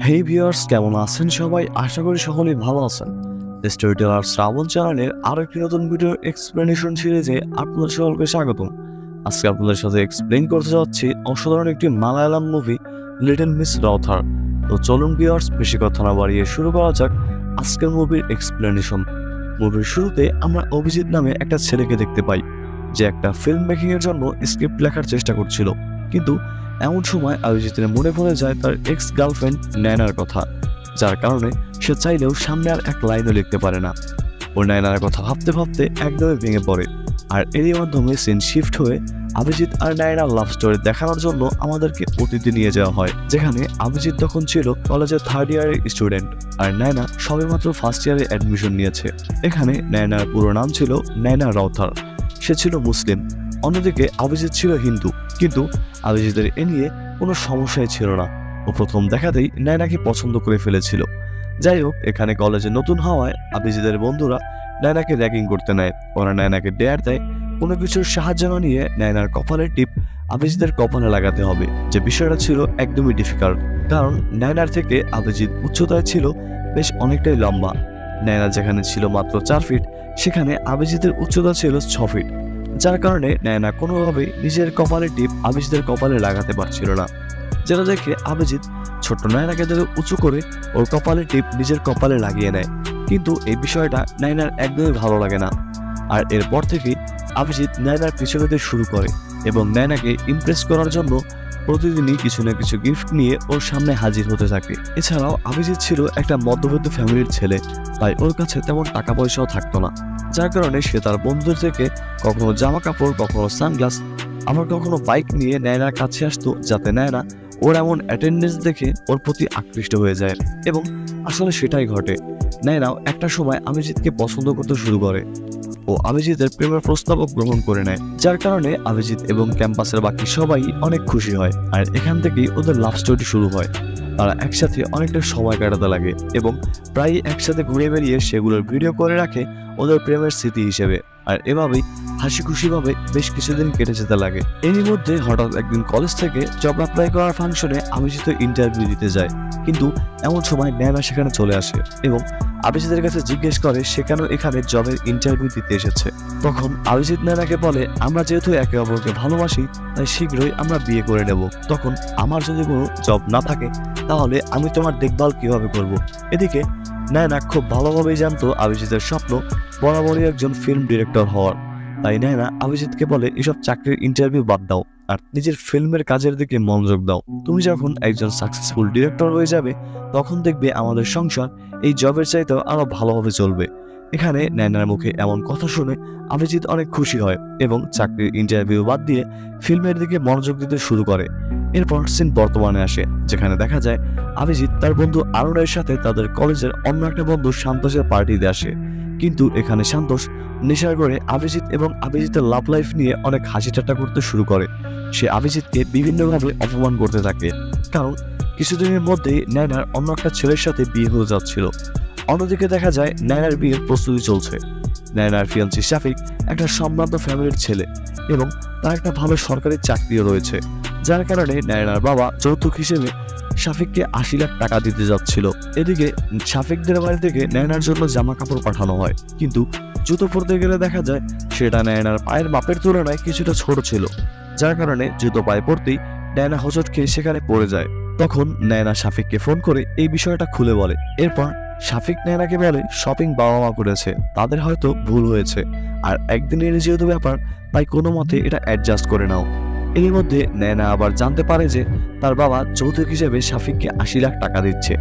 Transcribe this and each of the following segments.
হেই viewers, কেমন আছেন সবাই? আশা করি সকলেই ভালো আছেন। স্টোরি টেলার শ্রাবণ চ্যানেলের আরেকটি নতুন ভিডিও এক্সপ্লেনেশন সিরিজে আপনাদের সকলকে স্বাগতম। আজকে আপনাদের সাথে এক্সপ্লেন করতে যাচ্ছি অসাধারণ একটি মালায়ালাম মুভি লিটল মিস রথার। তো চলুন ভিউয়ার্স, বেশি কথা না বাড়িয়ে শুরু করা যাক আজকের মুভির এক্সপ্লেনেশন। মুভির শুরুতে আমরা অভিজিৎ নামে একটা ছেলেকে দেখতে পাই, যে একটা ফিল্ম মেকিং এর জন্য স্ক্রিপ্ট লেখার চেষ্টা করছিল। কিন্তু এমন সময় অভিজিতের মনে পড়ে যায় তার এক্স গার্লফ্রেন্ড নায়নার কথা, যার কারণে সে চাইলেও সামনে আর এক লাইনও লিখতে পারে না। ও নায়নার কথা ভাবতে ভাবতে একদমই ভেঙে পড়ে। আর এরই মাধ্যমে সিন শিফট হয়ে অভিজিৎ আর নায়নার লাভ স্টোরি দেখানোর জন্য আমাদেরকে অতীতে নিয়ে যাওয়া হয়, যেখানে অভিজিৎ তখন ছিল কলেজের 3rd ইয়ারের স্টুডেন্ট আর নায়না সবেমাত্র 1st ইয়ারে অ্যাডমিশন নিয়েছে। এখানে নায়নার পুরো নাম ছিল নায়না রাউথার। সে ছিল মুসলিম, অন্যদিকে অভিজিৎ ছিল হিন্দু। কিন্তু অভিজিতের এ নিয়ে কোনো সমস্যাই ছিল না। ও প্রথম দেখাতেই নায়নাকে পছন্দ করে ফেলেছিল। যাই হোক, এখানে কলেজে নতুন হওয়ায় অভিজিতের বন্ধুরা নায়নাকে র্যাগিং করতে নেয়। ওরা নায়নাকে ডেয়ার দেয় কোনো কিছুর সাহায্য না নিয়ে নায়নার কপালের টিপ অভিজিতের কপালে লাগাতে হবে, যে বিষয়টা ছিল একদমই ডিফিকাল্ট। কারণ নায়নার থেকে অভিজিৎ উচ্চতায় ছিল বেশ অনেকটাই লম্বা। নায়না যেখানে ছিল মাত্র 4 ফিট, সেখানে অভিজিতের উচ্চতা ছিল 6 ফিট, যার কারণে নায়না কোনোভাবেই নিজের কপালের টিপ অভিজিতের কপালে লাগাতে পারছিল না। যেটা দেখে অভিজিৎ ছোট্ট নায়নাকে ধরে উঁচু করে ওর কপালের টিপ নিজের কপালে লাগিয়ে নেয়। কিন্তু এই বিষয়টা নায়নার একদমই ভালো লাগে না। আর এরপর থেকেই অভিজিৎ নায়নার পিছনে শুরু করে এবং নায়নাকে ইমপ্রেস করার জন্য প্রতিদিনই কিছু না কিছু গিফট নিয়ে ওর সামনে হাজির হতে থাকে। এছাড়াও অভিজিৎ ছিল একটা মধ্যবিত্ত ফ্যামিলির ছেলে, তাই ওর কাছে তেমন টাকা পয়সাও থাকতো না, যার কারণে সে তার বন্ধুদের থেকে কখনো জামা কাপড়, কখনো সানগ্লাস, আবার কখনো বাইক নিয়ে নায়নার কাছে আসতো, যাতে নায়না ওর এমন অ্যাটেন্ডেন্স দেখে ওর প্রতি আকৃষ্ট হয়ে যায়। এবং আসলে সেটাই ঘটে। নায়নাও একটা সময় অভিজিৎকে পছন্দ করতে শুরু করে ও অভিজিতের প্রেমের প্রস্তাবও গ্রহণ করে নেয়, যার কারণে অভিজিৎ এবং ক্যাম্পাসের বাকি সবাই অনেক খুশি হয়। আর এখান থেকেই ওদের লাভ স্টোরি শুরু হয়। তারা একসাথে অনেকটা সময় কাটাতে লাগে এবং প্রায় একসাথে ঘুরে বেরিয়ে সেগুলোর ভিডিও করে রাখে ওদের প্রেমের স্মৃতি হিসেবে। আর এভাবেই হাসি খুশিভাবে বেশ কিছুদিন কেটে যেতে লাগে। এরই মধ্যে হঠাৎ একদিন কলেজ থেকে জব অ্যাপ্লাই করার ফাংশনে অভিজিৎ ইন্টারভিউ দিতে যায়। কিন্তু এমন সময় নায়না সেখানে চলে আসে এবং অভিজিতের কাছে জিজ্ঞেস করে সে কেন এখানে জবের ইন্টারভিউ দিতে এসেছে। তখন অভিজিৎ নায়নাকে বলে, আমরা যেহেতু একে অপরকে ভালোবাসি, তাই শীঘ্রই আমরা বিয়ে করে নেব। তখন আমার যদি কোনো জব না থাকে, তাহলে আমি তোমার দেখভাল কিভাবে করব। এদিকে নায়না খুব ভালোভাবেই জানতো অভিজিতের স্বপ্ন বরাবরই একজন ফিল্ম ডিরেক্টর হওয়ার। তাই নায়না অভিজিৎকে বলে, এসব চাকরির ইন্টারভিউ বাদ দাও আর নিজের ফিল্মের কাজের দিকে মনোযোগ দাও। তুমি যখন একজন সাকসেসফুল ডিরেক্টর হয়ে যাবে, তখন দেখবে আমাদের সংসার এই জবের চাইতেও আরো ভালোভাবে চলবে। এখানে নায়নার মুখে এমন কথা শুনে অভিজিৎ অনেক খুশি হয় এবং চাকরির ইন্টারভিউ বাদ দিয়ে ফিল্মের দিকে মনোযোগ দিতে শুরু করে। এরপর সিন বর্তমানে আসে, যেখানে দেখা যায় অভিজিৎ তার বন্ধু আরুণের সাথে তাদের কলেজের অন্য একটা বন্ধু সান্তোষের পার্টিতে আসে। কিন্তু এখানে সান্তোষ নেশার করে অভিজিৎ এবং অভিজিতের লাভ লাইফ নিয়ে অনেক হাসি ঠাট্টা করতে শুরু করে। সে অভিজিৎকে বিভিন্নভাবে অপমান করতে থাকে, কারণ কিছুদিনের মধ্যেই নায়নার অন্য একটা ছেলের সাথে বিয়ে হয়ে যাচ্ছিল। অন্যদিকে দেখা যায় নায়নার বিয়ের প্রস্তুতি চলছে। নায়নার ফিয়ান্সি শাফিক একটা সম্ভ্রান্ত ফ্যামিলির ছেলে এবং তার একটা ভালো সরকারি চাকরিও রয়েছে, যার কারণে নায়নার বাবা যৌতুক হিসেবে শাফিককে 80 লাখ টাকা দিতে যাচ্ছিল। এদিকে শাফিকদের বাড়ি থেকে নায়নার জন্য জামা কাপড় পাঠানো হয়, কিন্তু জুতো পরতে গেলে দেখা যায় সেটা নায়নার পায়ের মাপের তুলনায় কিছুটা ছোট ছিল, যার কারণে জুতো পায়ে পড়তেই নায়না হোঁচট খেয়ে সেখানে পড়ে যায়। তখন নায়না শাফিককে ফোন করে এই বিষয়টা খুলে বলে। এরপর শাফিক নায়নাকে বলে, শপিং বাবা মা করেছে, তাদের হয়তো ভুল হয়েছে, আর একদিনের যেহেতু ব্যাপার, তাই কোনো মতে এটা অ্যাডজাস্ট করে নাও। এর মধ্যে নায়না আবার জানতে পারে যে তার বাবা যৌতুক হিসেবে শাফিককে 80 লাখ টাকা দিচ্ছে,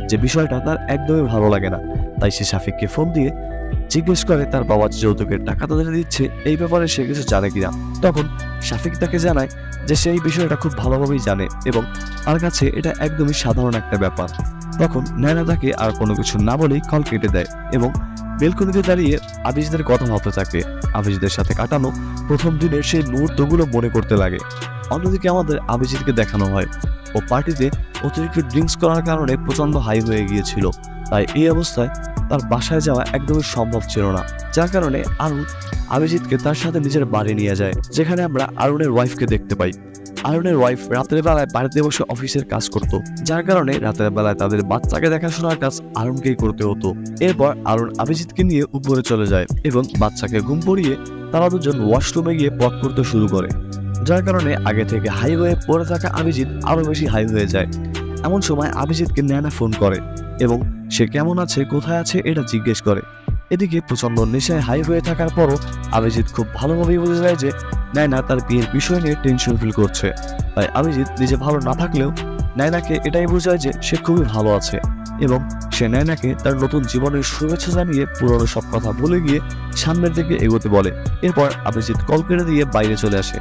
যে বিষয়টা তার একদমই ভালো লাগে না। তাই সে শাফিককে ফোন দিয়ে জিজ্ঞেস করে তার বাবা যৌতুকের টাকা তাদের দিচ্ছে, এই ব্যাপারে সে কিছু জানে কিনা। তখন শাফিক তাকে জানায় যে সে এই বিষয়টা খুব ভালোভাবেই জানে এবং তার কাছে এটা একদমই সাধারণ একটা ব্যাপার। তখন নায়না তাকে আর কোনো কিছু না বলেই কল কেটে দেয় এবং বেলকনিতে দাঁড়িয়ে অভিজিতের কথা ভাবতে থাকে। অভিজিতের সাথে কাটানো প্রথম দিনের সেই মুহূর্তগুলো মনে করতে লাগে। অন্যদিকে আমাদের অভিজিৎকে দেখানো হয় ও পার্টিতে অতিরিক্ত ড্রিঙ্কস করার কারণে প্রচন্ড হাই হয়ে গিয়েছিল, তাই এই অবস্থায় তার বাসায় যাওয়া একদমই সম্ভব ছিল না, যার কারণে আরুণ অভিজিৎকে তার সাথে নিজের বাড়ি নিয়ে যায়, যেখানে আমরা আরুণের ওয়াইফকে দেখতে পাই। আরনের ওয়াইফ রাতের বেলায় বাড়িতে বসে অফিসের কাজ করত, যার কারণে রাতের বেলায় তাদের বাচ্চাকে দেখাশোনার কাজ আরনকেই করতে হতো। এরপর আরন অভিজিৎকে নিয়ে উপরে চলে যায় এবং বাচ্চাকে ঘুম পড়িয়ে তারা দুজন ওয়াশরুমে গিয়ে পথ করতে শুরু করে, যার কারণে আগে থেকে হাই হয়ে পড়ে থাকা অভিজিৎ আরো বেশি হাই হয়ে যায়। এমন সময় অভিজিৎকে নায়না ফোন করে এবং সে কেমন আছে, কোথায় আছে এটা জিজ্ঞেস করে। এদিকে প্রচন্ড নেশায় হাই হয়ে থাকার পরও অভিজিৎ খুব ভালোভাবেই বুঝে যায় যে নায়না তার বিয়ের বিষয় নিয়ে টেনশন ফিল করছে। তাই অভিজিৎ নিজে ভালো না থাকলেও নায়নাকে এটাই বোঝায় যে সে খুবই ভালো আছে এবং সে নায়নাকে তার নতুন জীবনের শুভেচ্ছা জানিয়ে পুরনো সব কথা ভুলে গিয়ে সামনের দিকে এগোতে বলে। এরপর অভিজিৎ কল কেটে দিয়ে বাইরে চলে আসে।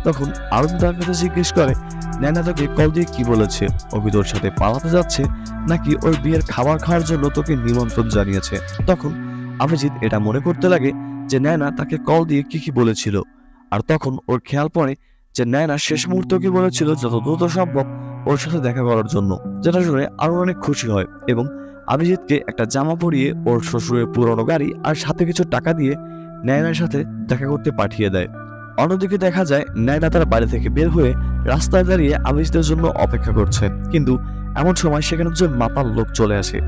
তখন আরন তার কাছে জিজ্ঞেস করে নায়না তোকে কল দিয়ে কি বলেছে, ও কি তোর সাথে পালাতে যাচ্ছে নাকি ওর বিয়ের খাবার খাওয়ার জন্য তোকে নিমন্ত্রণ জানিয়েছে। তখন অভিজিৎ এটা মনে করতে লাগে যে নায়না তাকে কল দিয়ে কি বলেছিল, আর তখন ওর খেয়াল পড়ে যে নায়না শেষ মুহূর্তে কি বলেছিল যত দ্রুত সম্ভব ওর সাথে দেখা করার জন্য, যেটা শুনে আরো অনেক খুশি হয় এবং অভিজিৎকে একটা জামা পরিয়ে ওর শ্বশুরের পুরনো গাড়ি আর সাথে কিছু টাকা দিয়ে নায়নার সাথে দেখা করতে পাঠিয়ে দেয়। অন্যদিকে দেখা যায় নায়না তার বাড়ি থেকে বের হয়ে রাস্তায় দাঁড়িয়ে অভিজিতের জন্য অপেক্ষা করছে, কিন্তু এমন সময় সেখানে দুজন মাতাল লোক চলে আসে,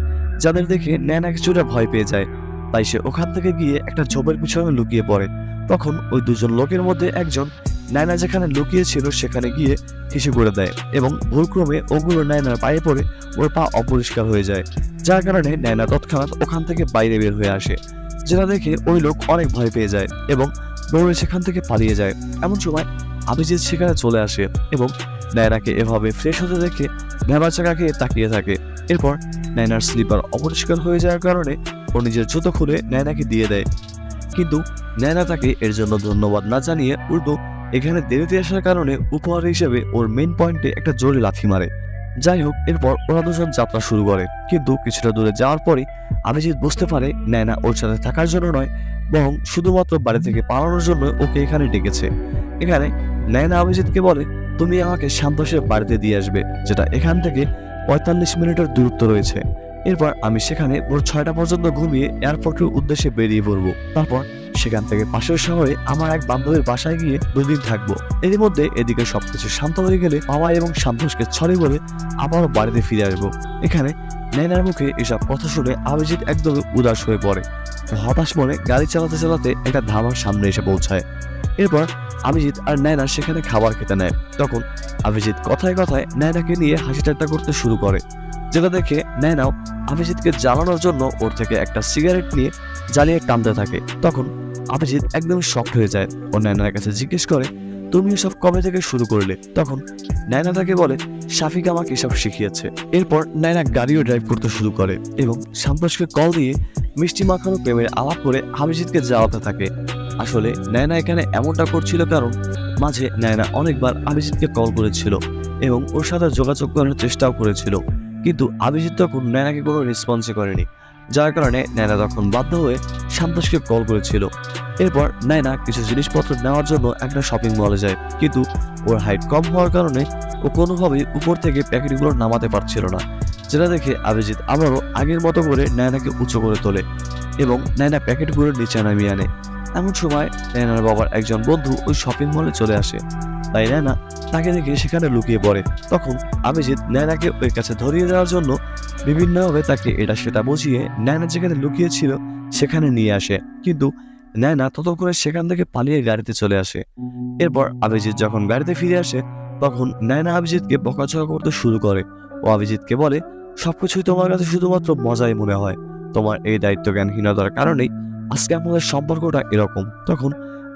যাদের দেখে নায়না কিছুটা ভয় পেয়ে যায়। তাই সে ওখান থেকে গিয়ে একটা ঝোপের পিছনে লুকিয়ে পড়ে। তখন ওই দুজন লোকের মধ্যে একজন নায়না যেখানে লুকিয়ে ছিল সেখানে গিয়ে হিসু করে দেয় এবং ভুলক্রমে ওগুলো নায়নার পায়ে পড়ে ওর পা অপরিষ্কার হয়ে যায়, যার কারণে নায়না তৎক্ষণাৎ ওখান থেকে বাইরে বের হয়ে আসে, যেটা দেখে ওই লোক অনেক ভয় পেয়ে যায় এবং দৌড়ে সেখান থেকে পালিয়ে যায়। এমন সময় অভিজিৎ সেখানে চলে আসে এবং নায়নাকে এভাবে ফ্রেশ হতে দেখে ভেবাচাকা খেয়ে তাকিয়ে থাকে। এরপর নায়নার স্লিপার অপরিষ্কার হয়ে যাওয়ার কারণে ও নিজের জুতো খুলে নায়নাকে দিয়ে দেয়, কিন্তু নায়না তাকে এর জন্য ধন্যবাদ না জানিয়ে উল্টো এখানে দেরিতে আসার কারণে উপহার হিসেবে ওর মেইন পয়েন্টে একটা জোরে লাথি মারে। যাই হোক, এরপর ওরা দুজন যাত্রা শুরু করে, কিন্তু কিছুটা দূরে যাওয়ার পরই অভিজিৎ বুঝতে পারে নায়না ওর সাথে থাকার জন্য নয়, বরং শুধুমাত্র বাড়ি থেকে পালানোর জন্য ওকে এখানে ডেকেছে। এখানে নায়না অভিজিৎকে বলে তুমি আমাকে সান্তোষের বাড়িতে দিয়ে আসবে, যেটা এখান থেকে 45 মিনিটের দূরত্ব রয়েছে। এরপর আমি সেখানে ভোর 6টা পর্যন্ত ঘুমিয়ে এয়ারপোর্টের উদ্দেশ্যে বেরিয়ে পড়বো। তারপর সেখান থেকে পাশের শহরে আমার এক বান্ধবীর বাসায় গিয়ে 2 দিন থাকবো। এর মধ্যে এদিকে সবকিছু শান্ত হয়ে গেলে বাবা এবং সান্তোষকে ছড়ি বলে আবারও বাড়িতে ফিরে আসবো। এখানে নায়নার মুখে এসব কথা শুনে অভিজিৎ একদমই উদাস হয়ে পড়ে। হতাশ মনে গাড়ি চালাতে চালাতে একটা ধাবার সামনে এসে পৌঁছায়। এরপর অভিজিৎ আর নায়না সেখানে খাবার খেতে নেয়। তখন অভিজিৎ কথায় কথায় নায়নাকে নিয়ে হাসি ঠাট্টা করতে শুরু করে, যেটা দেখে নায়নাও অভিজিৎকে জ্বালানোর জন্য ওর থেকে একটা সিগারেট নিয়ে জ্বালিয়ে টানতে থাকে। তখন অভিজিৎ একদম শক্ট হয়ে যায় ও নায়নার কাছে জিজ্ঞেস করে তুমি এসব কবে থেকে শুরু করলে। তখন নায়না তাকে বলে শাফিক আমাকে এসব শিখিয়েছে। এরপর নায়না গাড়িও ড্রাইভ করতে শুরু করে এবং সান্তোষকে কল দিয়ে মিষ্টি মাখানো প্রেমের আলাপ করে অভিজিৎকে জ্বালাতে থাকে। আসলে নায়না এখানে এমনটা করছিল কারণ মাঝে নায়না অনেকবার অভিজিৎকে কল করেছিল এবং ওর সাথে যোগাযোগ করার চেষ্টাও করেছিল, কিন্তু অভিজিৎ তখন নায়নাকে কোনো রেসপন্সই করেনি, যার কারণে নায়না তখন বাধ্য হয়ে সান্তোষকে কল করেছিল। এরপর নায়না কিছু জিনিসপত্র নেওয়ার জন্য একটা শপিং মলে যায়, কিন্তু ওর হাইট কম হওয়ার কারণে ও কোনোভাবেই উপর থেকে প্যাকেটগুলো নামাতে পারছিল না, যেটা দেখে অভিজিৎ আবারও আগের মতো করে নায়নাকে উঁচু করে তোলে এবং নায়না প্যাকেটগুলো নিচে নামিয়ে আনে। এমন সময় নায়নার বাবার একজন বন্ধু ওই শপিং মলে চলে আসে, তাই নায়না তাকে দেখে সেখানে লুকিয়ে পড়ে। তখন অভিজিৎ নায়নাকে ওই কাছে ধরিয়ে দেওয়ার জন্য বিভিন্নভাবে তাকে এটা সেটা বুঝিয়ে নায়না যেখানে লুকিয়েছিল সেখানে নিয়ে আসে, কিন্তু নায়না ততক্ষণে সেখান থেকে পালিয়ে গাড়িতে চলে আসে। এরপর অভিজিৎ যখন গাড়িতে ফিরে আসে তখন নায়না অভিজিৎকে বকাঝকা করতে শুরু করে ও অভিজিৎকে বলে সবকিছুই তোমার কাছে শুধুমাত্র মজাই মনে হয়, তোমার এই দায়িত্ব জ্ঞানহীনতার কারণেই আজকে আমাদের সম্পর্কটা এরকম। তখন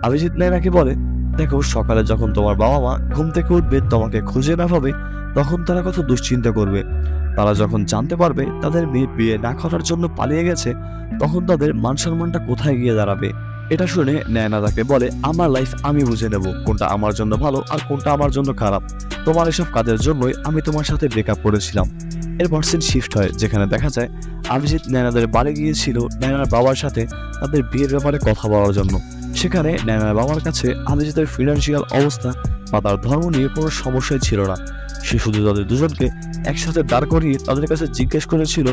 অভিজিৎ নায়নাকে বলে দেখো, সকালে যখন তোমার বাবা মা ঘুম থেকে উঠবে তোমাকে খুঁজে না পাবে তখন তারা কত দুশ্চিন্তা করবে। তারা যখন জানতে পারবে তাদের মেয়ে বিয়ে না করার জন্য পালিয়ে গেছে তখন তাদের মান সম্মানটা কোথায় গিয়ে দাঁড়াবে। এটা শুনে নায়না তাকে বলে আমার লাইফ আমি বুঝে নেব, কোনটা আমার জন্য ভালো আর কোনটা আমার জন্য খারাপ। তোমার এসব কাজের জন্যই আমি তোমার সাথে ব্রেকআপ করেছিলাম। এরপর সিন শিফট হয়, যেখানে দেখা যায় অভিজিৎ নায়নাদের বাড়ি গিয়েছিল নায়নার বাবার সাথে তাদের বিয়ের ব্যাপারে কথা বলার জন্য। সেখানে নায়নার বাবার কাছে অভিজিতের ফিনান্সিয়াল অবস্থা বা তার ধর্ম নিয়ে কোনো সমস্যাই ছিল না। সে শুধু তাদের দুজনকে একসাথে দাঁড় করিয়ে তাদের কাছে জিজ্ঞেস করেছিল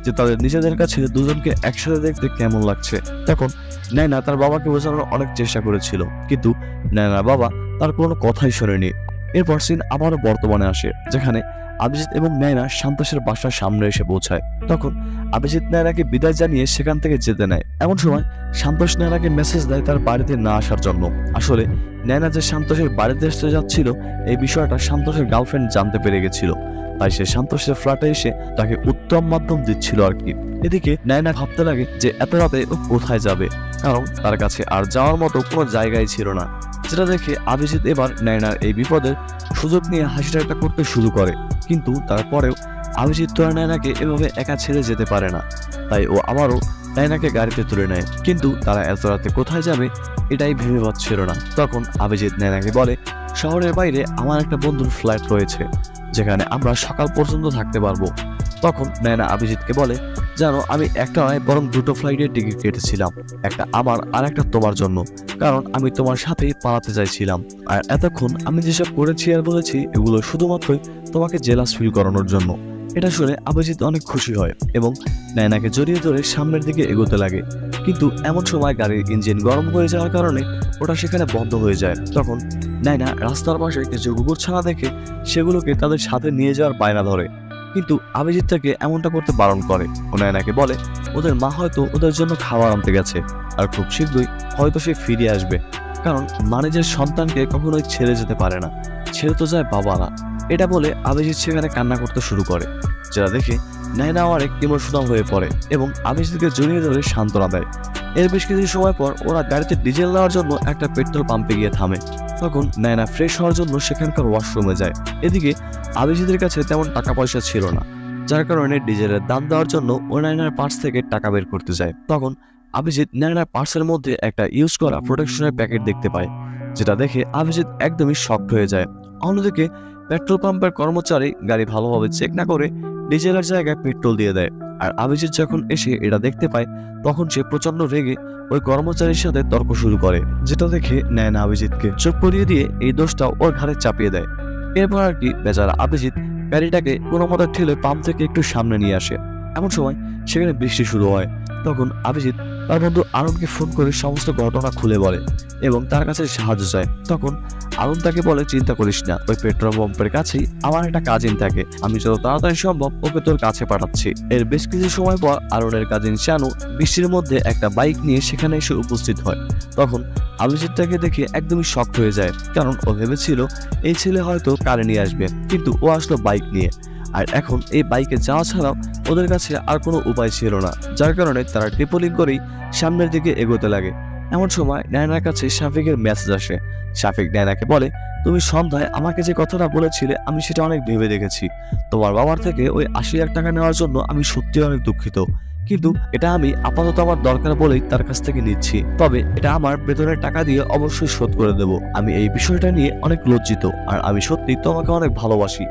যে তাদের নিজেদের কাছে দুজনকে একসাথে দেখতে কেমন লাগছে। তখন নায়না তার বাবাকে বোঝানোর অনেক চেষ্টা করেছিল, কিন্তু নায়নার বাবা তার কোনো কথাই শোনেনি। এরপর সিন আবারও বর্তমানে আসে, যেখানে অভিজিৎ এবং নায়না সান্তোষের বাসার সামনে এসে পৌঁছায়। তখন অভিজিৎ নায়নাকে বিদায় জানিয়ে সেখান থেকে যেতে নেয়। এমন সময় সান্তোষ নায়নাকে মেসেজ দেয় তার বাড়িতে না আসার জন্য। আসলে নায়না যে সান্তোষের বাড়িতে আসতে যাচ্ছিল এই বিষয়টা সান্তোষের গার্লফ্রেন্ড জানতে পেরে গেছিল, তাই সে সান্তোষের ফ্ল্যাটে এসে তাকে উত্তম মাধ্যম দিচ্ছিল আর কি। এদিকে নায়না ভাবতে লাগে যে এত রাতে ও কোথায় যাবে, কারণ তার কাছে আর যাওয়ার মতো কোনো জায়গায় ছিল না। যেটা দেখে অভিজিৎ এবার নায়নার এই বিপদের সুযোগ নিয়ে হাসি ঠাট্টা করতে শুরু করে, কিন্তু তারপরেও অভিজিৎ তো আর নায়নাকে এভাবে একা ছেড়ে যেতে পারে না, তাই ও আবারও নায়নাকে গাড়িতে তুলে নেয়। কিন্তু তারা এত রাতে কোথায় যাবে এটাই ভেবে পাচ্ছিল না। তখন অভিজিৎ নায়নাকে বলে, শহরের বাইরে আমার একটা বন্ধুর ফ্ল্যাট রয়েছে, যেখানে আমরা সকাল পর্যন্ত থাকতে পারবো। তখন নায়না অভিজিৎকে বলে, জানো আমি একটা নয় বরং দুটো ফ্লাইটের টিকিট কেটেছিলাম, একটা আমার আর একটা তোমার জন্য, কারণ আমি তোমার সাথেই পালাতে চাইছিলাম। আর এতক্ষণ আমি যেসব করেছি আর বলেছি এগুলো শুধুমাত্রই তোমাকে জেলাস ফিল করানোর জন্য। এটা শুনে অভিজিৎ অনেক খুশি হয় এবং নায়নাকে জড়িয়ে ধরে সামনের দিকে এগোতে লাগে। কিন্তু এমন সময় গাড়ির ইঞ্জিন গরম হয়ে যাওয়ার কারণে ওটা সেখানে বন্ধ হয়ে যায়। তখন নায়না রাস্তার পাশে কিছু কুকুরছানা দেখে সেগুলোকে তাদের সাথে নিয়ে যাওয়ার বায়না ধরে, কিন্তু অভিজিৎ তাকে এমনটা করতে বারণ করে। ও নায়নাকে বলে ওদের মা হয়তো ওদের জন্য খাবার আনতে গেছে, আর খুব শীঘ্রই হয়তো সে ফিরে আসবে, কারণ নিজের সন্তানকে কখনোই ছেড়ে যেতে পারে না, ছেড়ে তো যায় বাবারা। এটা বলে অভিজিৎ সেখানে কান্না করতে শুরু করে, যেটা দেখে নায়না অনেক ইমোশনাল হয়ে পড়ে এবং অভিজিৎকে জড়িয়ে ধরে সান্ত্বনা দেয়। এর বেশ কিছু সময় পর ওরা গাড়িতে ডিজেল নেওয়ার জন্য একটা পেট্রোল পাম্পে গিয়ে থামে। তখন নায়না ফ্রেশ হওয়ার জন্য সেখানকার ওয়াশরুমে যায়। এদিকে অভিজিতের কাছে তেমন টাকা পয়সা ছিল না, যার কারণে ডিজেলের দাম দেওয়ার জন্য ও নায়নার পার্স থেকে টাকা বের করতে যায়। তখন অভিজিৎ নায়নার পার্সের মধ্যে একটা ইউজ করা প্রোটেকশনের প্যাকেট দেখতে পায়, যেটা দেখে অভিজিৎ একদমই শকড হয়ে যায়। অন্যদিকে পেট্রোল পাম্পের কর্মচারী গাড়ি ভালোভাবে চেক না করে ডিজেলের জায়গায় পেট্রোল দিয়ে দেয়। আর অভিজিৎ যখন এসে এটা দেখতে পায় তখন সে প্রচন্ড রেগে ওই কর্মচারীর সাথে তর্ক শুরু করে, যেটা দেখে নায়না অভিজিৎকে চোখ পরিয়ে দিয়ে এই দোষটা ওর ঘাড়ে চাপিয়ে দেয়। এরপর আর কি বেচারা অভিজিৎ গাড়িটাকে কোনো মতো ঠেলে পাম্প থেকে একটু সামনে নিয়ে আসে। এমন সময় সেখানে বৃষ্টি শুরু হয়। তখন অভিজিৎ তার বন্ধু আরুণকে ফোন করে সমস্ত ঘটনা খুলে বলে এবং তার কাছে সাহায্য চায়। তখন আরুণ তাকে বলে, চিন্তা করিস না, ওই পেট্রোল পাম্পের কাছেই আমার একটা কাজিন থাকে, আমি যত তাড়াতাড়ি সম্ভব ওকে তোর কাছে পাঠাচ্ছি। এর বেশ কিছু সময় পর আরুণের কাজিন শানু বৃষ্টির মধ্যে একটা বাইক নিয়ে সেখানে এসে উপস্থিত হয়। তখন অভিজিৎ তাকে দেখে একদমই শকড হয়ে যায়, কারণ ও ভেবেছিল এই ছেলে হয়তো কারে নিয়ে আসবে, কিন্তু ও আসলো বাইক নিয়ে। আর এখন এই বাইকে যাওয়া ছাড়াও ওদের কাছে আর কোনো উপায় ছিল না, যার কারণে তারা ট্রিপলিং করেই সামনের দিকে এগোতে লাগে। এমন সময় নায়নার কাছে শাফিকের মেসেজ আসে। শাফিক নায়নাকে বলে, তুমি সন্ধ্যায় আমাকে যে কথাটা বলেছিলে আমি সেটা অনেক ভেবে দেখেছি। তোমার বাবার থেকে ওই ৮০ লাখ টাকা নেওয়ার জন্য আমি সত্যি অনেক দুঃখিত, কিন্তু এটা আমি আপাতত আমার দরকার বলেই তার কাছ থেকে নিচ্ছি, তবে এটা আমার বেতনের টাকা দিয়ে অবশ্যই শোধ করে দেব। আমি এই বিষয়টা নিয়ে অনেক লজ্জিত, আর আমি সত্যি তোমাকে অনেক ভালোবাসি।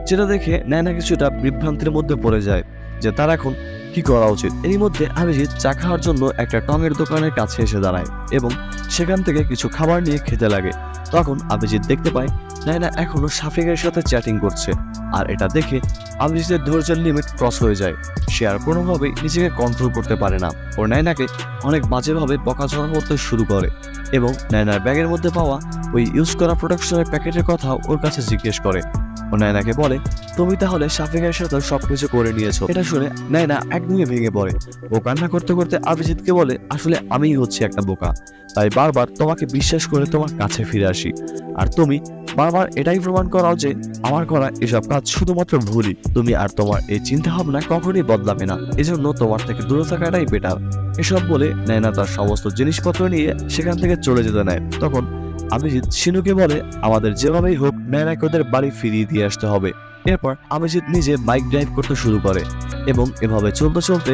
যেটা দেখে নায়না কিছুটা বিভ্রান্তির মধ্যে পড়ে যায় যে তার এখন কি করা উচিত। এরই মধ্যে অভিজিৎ চা খাওয়ার জন্য একটা টঙের দোকানের কাছে এসে দাঁড়ায় এবং সেখান থেকে কিছু খাবার নিয়ে খেতে লাগে। তখন অভিজিৎ দেখতে পায় নায়না এখনো শাফিকের সাথে চ্যাটিং করছে, আর এটা দেখে অভিজিতের ধৈর্যের লিমিট ক্রস হয়ে যায়। সে আর কোনোভাবেই নিজেকে কন্ট্রোল করতে পারে না, ও নায়নাকে অনেক বাজেভাবে বকাঝকা করতে শুরু করে এবং নায়নার ব্যাগের মধ্যে পাওয়া ওই ইউজ করা প্রোডাকশনের প্যাকেটের কথা ওর কাছে জিজ্ঞেস করে। ও নায়নাকে বলে, তুমি তাহলে শাফিকের সাথে সবকিছু করে নিয়েছো। এটা শুনে নায়না একদমই ভেঙে পড়ে। ও কান্না করতে করতে অভিজিৎকে বলে, আসলে আমিই হচ্ছি একটা বোকা, তাই বারবার তোমাকে বিশ্বাস করে তোমার কাছে ফিরে আসি, আর তুমি বারবার এটাই প্রমাণ করাও যে আমার করা এসব কাজ শুধুমাত্র ভুলই। তুমি আর তোমার এই চিন্তা ভাবনা কখনোই বদলাবে না, এজন্য তোমার থেকে দূরে থাকাটাই বেটার। এসব বলে নায়না তার সমস্ত জিনিসপত্র নিয়ে সেখান থেকে চলে যেতে নেয়। তখন অভিজিৎ শিনুকে বলে, আমাদের যেভাবেই হোক নায়নাকে ওদের বাড়ি ফিরিয়ে দিয়ে আসতে হবে। এরপর অভিজিৎ নিজে বাইক ড্রাইভ করতে শুরু করে এবং এভাবে চলতে চলতে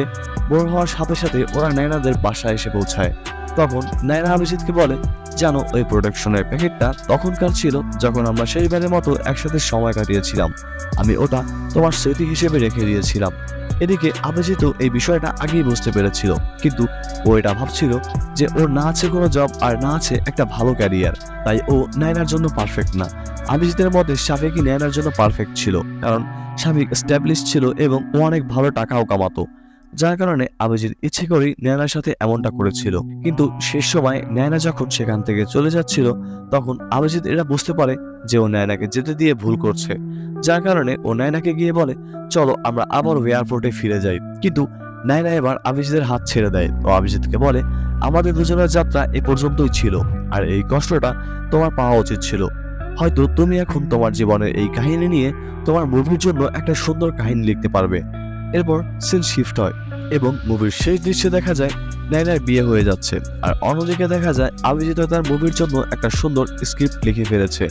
বড় হওয়ার সাথে সাথে ওরা নায়নাদের বাসায় এসে পৌঁছায়। তখন নায়না অভিজিৎকে বলে, জানো ওই প্রোডাকশনের প্যাকেটটা তখনকার ছিল যখন আমরা শেষবারের মতো একসাথে সময় কাটিয়েছিলাম, আমি ওটা তোমার স্মৃতি হিসেবে রেখে দিয়েছিলাম। এদিকে অভিজিৎ এই বিষয়টা আগেই বুঝতে পেরেছিল, কিন্তু ও এটা ভাবছিল যে ওর না আছে কোনো জব আর না আছে একটা ভালো ক্যারিয়ার, তাই ও নায়নার জন্য পারফেক্ট না। অভিজিতের মধ্যে শাফিকই নায়নার জন্য পারফেক্ট ছিল, কারণ শাফিক এস্টাবলিশ ছিল এবং ও অনেক ভালো টাকাও কামাতো। যার কারণে অভিজিৎ ইচ্ছে করেই নায়নার সাথে এমনটা করেছিল। কিন্তু শেষ সময় নায়না যখন সেখান থেকে চলে যাচ্ছিল তখন অভিজিৎ এটা বুঝতে পারে যে ও নায়নাকে যেতে দিয়ে ভুল করছে। যার কারণে ও নায়নাকে গিয়ে বলে, চলো আমরা আবার এয়ারপোর্টে ফিরে যাই। কিন্তু নায়না এবার অভিজিতের হাত ছেড়ে দেয় ও অভিজিৎকে বলে, আমাদের দুজনের যাত্রা এ পর্যন্তই ছিল, আর এই কষ্টটা তোমার পাওয়া উচিত ছিল। হয়তো তুমি এখন তোমার জীবনের এই কাহিনী নিয়ে তোমার মুভির জন্য একটা সুন্দর কাহিনী লিখতে পারবে। এরপর সিন শিফট হয় এবং মুভির শেষ দৃশ্যে দেখা যায় নায়নার বিয়ে হয়ে যাচ্ছে, আর অন্যদিকে দেখা যায় অভিজিৎ তার মুভির জন্য একটা সুন্দর স্ক্রিপ্ট লিখে ফেলেছে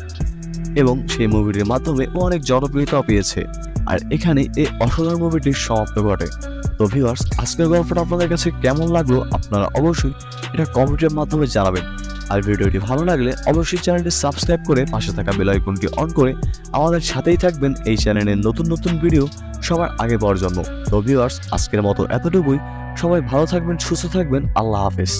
এবং সেই মুভিটির মাধ্যমে ও অনেক জনপ্রিয়তাও পেয়েছে। আর এখানে এই অসাধারণ মুভিটির সমাপ্ত ঘটে। তো ভিউয়ার্স, আজকের গল্পটা আপনাদের কাছে কেমন লাগলো আপনারা অবশ্যই এটা কমেন্টের মাধ্যমে জানাবেন। আর ভিডিওটি ভালো লাগলে অবশ্যই চ্যানেলটি সাবস্ক্রাইব করে পাশে থাকা বেল আইকনটি অন করে আমাদের সাথেই থাকবেন এই চ্যানেলের নতুন নতুন ভিডিও সবার আগে পাওয়ার জন্য। তো ভিউয়ার্স, আজকের মতো এতটুকুই। সবাই ভালো থাকবেন, সুস্থ থাকবেন। আল্লাহ হাফেজ।